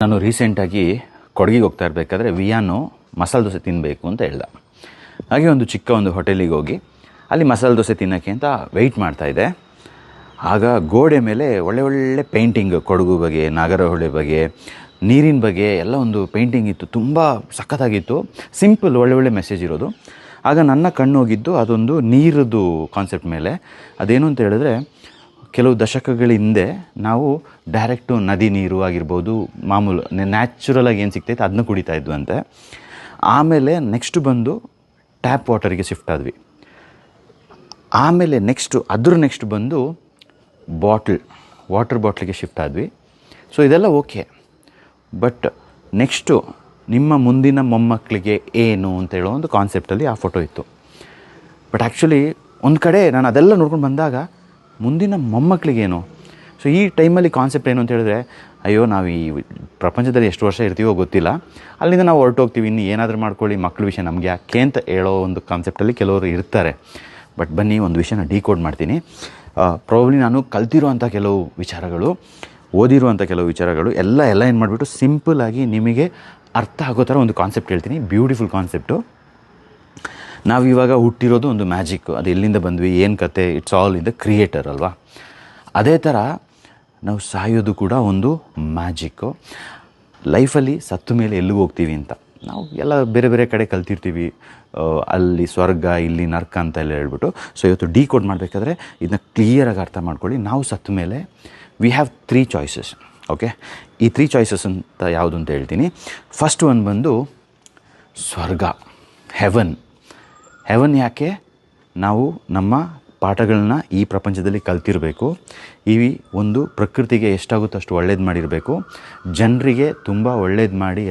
ನಾನು ರೀಸೆಂಟಾಗಿ ಕೊಡಗಿಗೆ ಹೋಗ್ತಾ ಇರಬೇಕಾದ್ರೆ ವಿಯಾನು ಮಸಾಲೆ ದೋಸೆ ತಿನ್ನಬೇಕು ಅಂತ ಹೇಳ್ದ. ಹಾಗೆ ಒಂದು ಚಿಕ್ಕ ಒಂದು ಹೋಟೆಲಿಗೆ ಹೋಗಿ ಅಲ್ಲಿ ಮಸಾಲೆ ದೋಸೆ ತಿನ್ನೋಕ್ಕೆ ಅಂತ ವೆಯ್ಟ್ ಮಾಡ್ತಾಯಿದ್ದೆ. ಆಗ ಗೋಡೆ ಮೇಲೆ ಒಳ್ಳೆ ಪೇಂಟಿಂಗ್, ಕೊಡಗು ಬಗ್ಗೆ, ನಾಗರಹೊಳೆ ಬಗ್ಗೆ, ನೀರಿನ ಬಗ್ಗೆ ಎಲ್ಲ ಒಂದು ಪೇಂಟಿಂಗ್ ಇತ್ತು. ತುಂಬ ಸಖತ್ತಾಗಿತ್ತು, ಸಿಂಪಲ್, ಒಳ್ಳೆ ಮೆಸೇಜ್ ಇರೋದು. ಆಗ ನನ್ನ ಕಣ್ಣು ಹೋಗಿದ್ದು ಅದೊಂದು ನೀರದ್ದು ಕಾನ್ಸೆಪ್ಟ್ ಮೇಲೆ. ಅದೇನು ಅಂತ ಹೇಳಿದ್ರೆ, ಕೆಲವು ದಶಕಗಳ ಹಿಂದೆ ನಾವು ಡೈರೆಕ್ಟು ನದಿ ನೀರು ಆಗಿರ್ಬೋದು, ಮಾಮೂಲು ನ್ಯಾಚುರಲಾಗಿ ಏನು ಸಿಗ್ತೈತೆ ಅದನ್ನ ಕುಡಿತಾ ಇದ್ವು ಅಂತೆ. ಆಮೇಲೆ ನೆಕ್ಸ್ಟ್ ಬಂದು ಟ್ಯಾಪ್ ವಾಟರಿಗೆ ಶಿಫ್ಟ್ ಆದ್ವಿ. ಆಮೇಲೆ ನೆಕ್ಸ್ಟ್ ಬಂದು ವಾಟರ್ ಬಾಟ್ಲಿಗೆ ಶಿಫ್ಟ್ ಆದ್ವಿ. ಸೊ ಇದೆಲ್ಲ ಓಕೆ, ಬಟ್ ನೆಕ್ಸ್ಟು ನಿಮ್ಮ ಮುಂದಿನ ಮೊಮ್ಮಕ್ಕಳಿಗೆ ಏನು ಅಂತ ಹೇಳೋ ಒಂದು ಕಾನ್ಸೆಪ್ಟಲ್ಲಿ ಆ ಫೋಟೋ ಇತ್ತು. ಬಟ್ ಆ್ಯಕ್ಚುಲಿ ಒಂದು ಕಡೆ ನಾನು ಅದೆಲ್ಲ ನೋಡ್ಕೊಂಡು ಬಂದಾಗ ಮುಂದಿನ ಮೊಮ್ಮಕ್ಕಳಿಗೇನು? ಸೊ ಈ ಟೈಮಲ್ಲಿ ಕಾನ್ಸೆಪ್ಟ್ ಏನು ಅಂತ ಹೇಳಿದ್ರೆ, ಅಯ್ಯೋ ನಾವು ಈ ಪ್ರಪಂಚದಲ್ಲಿ ಎಷ್ಟು ವರ್ಷ ಇರ್ತೀವೋ ಗೊತ್ತಿಲ್ಲ, ಅಲ್ಲಿಂದ ನಾವು ಹೊರಟೋಗ್ತೀವಿ, ಇನ್ನು ಏನಾದರೂ ಮಾಡ್ಕೊಳ್ಳಿ, ಮಕ್ಕಳ ವಿಷಯ ನಮಗೆ ಯಾಕೆ ಅಂತ ಹೇಳೋ ಒಂದು ಕಾನ್ಸೆಪ್ಟಲ್ಲಿ ಕೆಲವರು ಇರ್ತಾರೆ. ಬಟ್ ಬನ್ನಿ ಒಂದು ವಿಷಯನ ಡಿಕೋಡ್ ಮಾಡ್ತೀನಿ. ಪ್ರಾಬಬ್ಲಿ ನಾನು ಕಲ್ತಿರುವಂಥ ಕೆಲವು ವಿಚಾರಗಳು, ಓದಿರುವಂಥ ಕೆಲವು ವಿಚಾರಗಳು ಎಲ್ಲ ಏನು ಮಾಡಿಬಿಟ್ಟು ಸಿಂಪಲ್ಲಾಗಿ ನಿಮಗೆ ಅರ್ಥ ಆಗೋ ಥರ ಒಂದು ಕಾನ್ಸೆಪ್ಟ್ ಹೇಳ್ತೀನಿ. Beautiful concept. ನಾವಿವಾಗ ಹುಟ್ಟಿರೋದು ಒಂದು ಮ್ಯಾಜಿಕ್ಕು. ಅದು ಎಲ್ಲಿಂದ ಬಂದ್ವಿ, ಏನು ಕತೆ, it's all in the creator ಅಲ್ವಾ? ಅದೇ ಥರ ನಾವು ಸಾಯೋದು ಕೂಡ ಒಂದು ಮ್ಯಾಜಿಕ್ಕು. ಲೈಫಲ್ಲಿ ಸತ್ತ ಮೇಲೆ ಎಲ್ಲಿಗೆ ಹೋಗ್ತೀವಿ ಅಂತ ನಾವು ಎಲ್ಲ ಬೇರೆ ಕಡೆ ಕಲ್ತಿರ್ತೀವಿ. ಅಲ್ಲಿ ಸ್ವರ್ಗ, ಇಲ್ಲಿ ನರ್ಕ ಅಂತ ಎಲ್ಲ ಹೇಳ್ಬಿಟ್ಟು. ಸೊ ಇವತ್ತು ಡಿಕೋಡ್ ಮಾಡಬೇಕಾದ್ರೆ ಇದನ್ನ ಕ್ಲಿಯರಾಗಿ ಅರ್ಥ ಮಾಡ್ಕೊಳ್ಳಿ. ನಾವು ಸತ್ತ ಮೇಲೆ ವಿ ಹ್ಯಾವ್ 3 ಚಾಯ್ಸಸ್. ಓಕೆ, ಈ 3 ಚಾಯ್ಸಸ್ ಅಂತ ಯಾವುದು ಅಂತ ಹೇಳ್ತೀನಿ. ಫಸ್ಟ್ ಒನ್ ಬಂದು ಸ್ವರ್ಗ, ಹೆವನ್. ಯಾಕೆ? ನಾವು ನಮ್ಮ ಪಾಠಗಳನ್ನ ಈ ಪ್ರಪಂಚದಲ್ಲಿ ಕಲ್ತಿರಬೇಕು. ಈ ಒಂದು ಪ್ರಕೃತಿಗೆ ಎಷ್ಟಾಗುತ್ತೋ ಅಷ್ಟು ಒಳ್ಳೇದು ಮಾಡಿರಬೇಕು. ಜನರಿಗೆ ತುಂಬ ಒಳ್ಳೇದು ಮಾಡಿ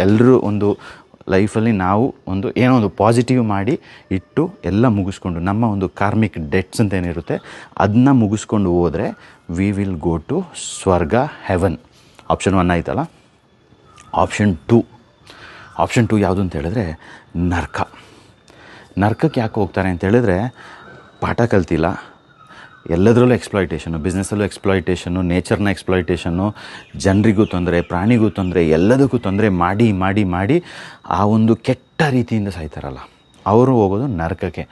ಎಲ್ಲರೂ ಒಂದು ಲೈಫಲ್ಲಿ ನಾವು ಏನೋ ಒಂದು ಪಾಸಿಟಿವ್ ಮಾಡಿ ಇಟ್ಟು ಎಲ್ಲ ಮುಗಿಸ್ಕೊಂಡು ನಮ್ಮ ಒಂದು ಕಾರ್ಮಿಕ್ ಡೆಟ್ಸ್ ಅಂತ ಏನಿರುತ್ತೆ ಅದನ್ನ ಮುಗಿಸ್ಕೊಂಡು ಹೋದರೆ ವಿ ವಿಲ್ ಗೋ ಟು ಸ್ವರ್ಗ, ಹೆವನ್. ಆಪ್ಷನ್ 1 ಆಯ್ತಲ್ಲ. ಆಪ್ಷನ್ 2 ಯಾವುದು ಅಂತ ಹೇಳಿದ್ರೆ ನರ್ಕಕ್ಕೆ ಯಾಕೆ ಹೋಗ್ತಾರೆ ಅಂತ ಹೇಳಿದ್ರೆ, ಪಾಠ ಕಲ್ತಿಲ್ಲ, ಎಲ್ಲದರಲ್ಲೂ ಎಕ್ಸ್ಪ್ಲಾಯ್ಟೇಷನು, ಬಿಸ್ನೆಸ್ಸಲ್ಲೂ ಎಕ್ಸ್ಪ್ಲಾಯ್ಟೇಷನು, ನೇಚರ್ನ ಎಕ್ಸ್ಪ್ಲಾಯ್ಟೇಷನ್ನು, ಜನರಿಗೂ ತೊಂದರೆ, ಪ್ರಾಣಿಗೂ ತೊಂದರೆ, ಎಲ್ಲದಕ್ಕೂ ತೊಂದರೆ ಮಾಡಿ ಆ ಒಂದು ಕೆಟ್ಟ ರೀತಿಯಿಂದ ಸಾಯ್ತಾರಲ್ಲ, ಅವರು ಹೋಗೋದು ನರ್ಕಕ್ಕೆ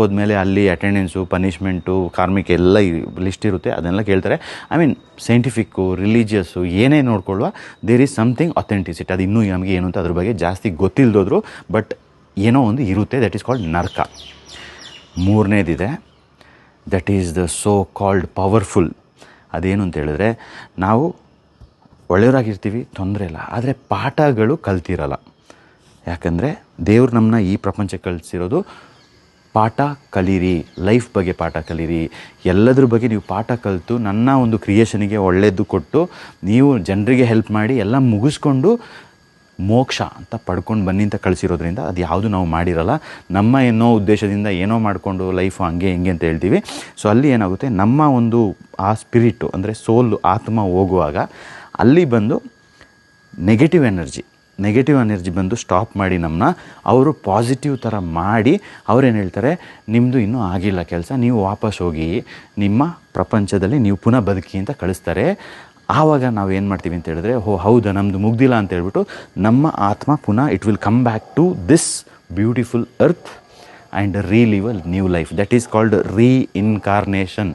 ಹೋದ್ಮೇಲೆ ಅಲ್ಲಿ ಅಟೆಂಡೆನ್ಸು, ಪನಿಷ್ಮೆಂಟು, ಕಾರ್ಮಿಕ ಎಲ್ಲ ಲಿಸ್ಟ್ ಇರುತ್ತೆ. ಅದನ್ನೆಲ್ಲ ಕೇಳ್ತಾರೆ. ಐ ಮೀನ್ ಸೈಂಟಿಫಿಕ್ಕು, ರಿಲಿಜಿಯಸ್ಸು ಏನೇ ನೋಡ್ಕೊಳ್ಳುವ, ದೇರ್ ಈಸ್ ಸಮಥಿಂಗ್ ಅಥೆಂಟಿಸಿಟಿ. ಅದು ಇನ್ನೂ ನಮಗೆ ಏನು ಅಂತ ಅದ್ರ ಬಗ್ಗೆ ಜಾಸ್ತಿ ಗೊತ್ತಿಲ್ಲದೋದ್ರು, ಬಟ್ ಏನೋ ಒಂದು ಇರುತ್ತೆ, ದಟ್ ಈಸ್ ಕಾಲ್ಡ್ ನರ್ಕ. 3ನೇದಿದೆ, that is the so called powerful. ಅದೇನು ಅಂತ ಹೇಳಿದ್ರೆ, ನಾವು ಒಳ್ಳೆಯವರಾಗಿರ್ತೀವಿ, ತೊಂದರೆ ಇಲ್ಲ, ಆದರೆ ಪಾಠಗಳು ಕಲ್ತಿರಲ್ಲ. ಯಾಕಂದರೆ ದೇವ್ರು ನಮ್ಮನ್ನ ಈ ಪ್ರಪಂಚಕ್ಕೆ ಕಳಿಸಿರೋದು ಪಾಠ ಕಲೀರಿ, ಲೈಫ್ ಬಗ್ಗೆ ಪಾಠ ಕಲೀರಿ, ಎಲ್ಲದ್ರ ಬಗ್ಗೆ ನೀವು ಪಾಠ ಕಲಿತು ನನ್ನ ಒಂದು ಕ್ರಿಯೇಷನಿಗೆ ಒಳ್ಳೆಯದು ಕೊಟ್ಟು ನೀವು ಜನರಿಗೆ ಹೆಲ್ಪ್ ಮಾಡಿ ಎಲ್ಲ ಮುಗಿಸ್ಕೊಂಡು ಮೋಕ್ಷ ಅಂತ ಪಡ್ಕೊಂಡು ಬನ್ನಿ ಅಂತ ಕಳಿಸಿರೋದ್ರಿಂದ ಅದು ಯಾವುದು ನಾವು ಮಾಡಿರಲ್ಲ. ನಮ್ಮ ಏನೋ ಉದ್ದೇಶದಿಂದ ಏನೋ ಮಾಡಿಕೊಂಡು ಲೈಫು ಹಂಗೆ ಹಿಂಗೆ ಅಂತ ಹೇಳ್ತೀವಿ. ಸೊ ಅಲ್ಲಿ ಏನಾಗುತ್ತೆ, ನಮ್ಮ ಒಂದು ಆ ಸ್ಪಿರಿಟು ಅಂದರೆ ಸೋಲು, ಆತ್ಮ ಹೋಗುವಾಗ ಅಲ್ಲಿ ಬಂದು ನೆಗೆಟಿವ್ ಎನರ್ಜಿ ಬಂದು ಸ್ಟಾಪ್ ಮಾಡಿ ನಮ್ಮನ್ನ ಅವರು ಪಾಸಿಟಿವ್ ಥರ ಮಾಡಿ ಅವ್ರೇನು ಹೇಳ್ತಾರೆ, ನಿಮ್ಮದು ಇನ್ನೂ ಆಗಿಲ್ಲ ಕೆಲಸ, ನೀವು ವಾಪಸ್ ಹೋಗಿ ನಿಮ್ಮ ಪ್ರಪಂಚದಲ್ಲಿ ನೀವು ಪುನಃ ಬದುಕಿ ಅಂತ ಕಳಿಸ್ತಾರೆ. ಆವಾಗ ನಾವು ಏನು ಮಾಡ್ತೀವಿ ಅಂತ ಹೇಳಿದ್ರೆ, ಹೌದಾ ನಮ್ಮದು ಮುಗ್ದಿಲ್ಲ ಅಂತ ಹೇಳ್ಬಿಟ್ಟು ನಮ್ಮ ಆತ್ಮ ಪುನಃ it will come back to this beautiful earth and relive a new life. That is called reincarnation,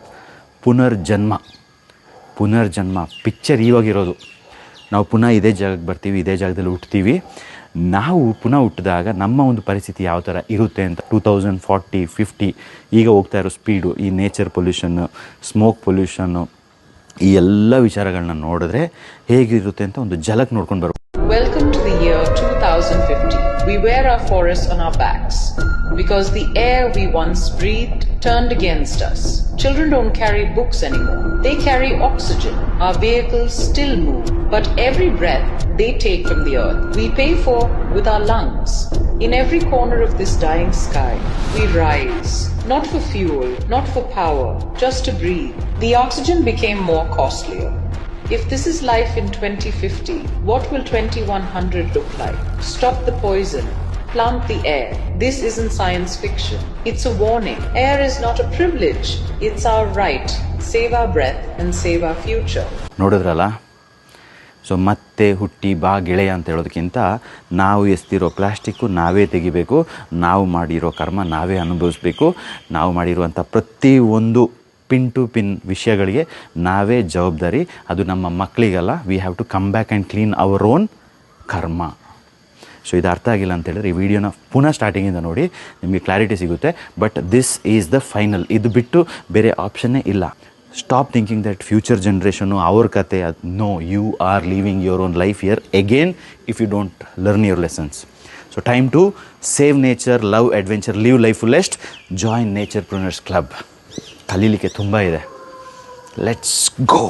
ಪುನರ್ಜನ್ಮ. ಪಿಕ್ಚರ್ ಇವಾಗಿರೋದು, ನಾವು ಪುನಃ ಇದೇ ಜಾಗಕ್ಕೆ ಬರ್ತೀವಿ, ಇದೇ ಜಾಗದಲ್ಲಿ ಹುಟ್ತೀವಿ. ನಾವು ಪುನಃ ಹುಟ್ಟಿದಾಗ ನಮ್ಮ ಒಂದು ಪರಿಸ್ಥಿತಿ ಯಾವ ಥರ ಇರುತ್ತೆ ಅಂತ 2040, 50 ಈಗ ಹೋಗ್ತಾ ಇರೋ ಸ್ಪೀಡು, ಈ ನೇಚರ್ ಪೊಲ್ಯೂಷನ್ನು, ಸ್ಮೋಕ್ ಪೊಲ್ಯೂಷನ್ನು, ಈ ಎಲ್ಲ ವಿಚಾರಗಳನ್ನ ನೋಡಿದ್ರೆ ಹೇಗಿರುತ್ತೆ ಅಂತ ಒಂದು ಝಲಕ್ ನೋಡ್ಕೊಂಡು ಬರ್ಬೋದು. Welcome to the year 2050. We wear our forests on our backs because the air we once breathed turned against us. Children don't carry books anymore. They carry oxygen. Our vehicles still move, but every breath they take from the earth, we pay for with our lungs. In every corner of this dying sky, we rise. Not for fuel, not for power, just to breathe. The oxygen became more costlier. If this is life in 2050, what will 2100 look like? Stop the poison. Plant the air. This isn't science fiction. It's a warning. Air is not a privilege. It's our right. Save our breath and save our future. ನೋಡಿದ್ರಲ್ಲ, so ಮತ್ತೆ ಹುಟ್ಟಿ ಬಾ ಗೆಳೆಯ ಅಂತ ಹೇಳೋದಕ್ಕಿಂತ ನಾವು ಎಸ್ತಿರೋ plastic ನಾವೇ ತೆಗಿಬೇಕು, ನಾವು ಮಾಡಿರೋ ಕರ್ಮ ನಾವೇ ಅನುಭವಿಸ್ಬೇಕು, ನಾವು ಮಾಡಿರುವಂಥ ಪ್ರತಿಯೊಂದು ಪಿನ್ ಟು ಪಿನ್ ವಿಷಯಗಳಿಗೆ ನಾವೇ ಜವಾಬ್ದಾರಿ. ಅದು ನಮ್ಮ ಮಕ್ಕಳಿಗಲ್ಲ. We have to come back and clean our own karma. So ಇದು ಅರ್ಥ ಆಗಿಲ್ಲ ಅಂತ ಹೇಳಿದ್ರೆ ಈ ವಿಡಿಯೋನ ಪುನಃ ಸ್ಟಾರ್ಟಿಂಗಿಂದ ನೋಡಿ, ನಿಮಗೆ ಕ್ಲಾರಿಟಿ ಸಿಗುತ್ತೆ. But this is the final. ಇದು ಬಿಟ್ಟು ಬೇರೆ ಆಪ್ಷನ್ನೇ ಇಲ್ಲ. Stop thinking that future generation ಅವ್ರ ಕತೆ. No, you are leaving your own life here again if you don't learn your lessons. So time to save nature, love adventure, live life fullest, join nature pruners club. ಕಲೀಲಿಕ್ಕೆ ತುಂಬ ಇದೆ. Let's ಗೋ.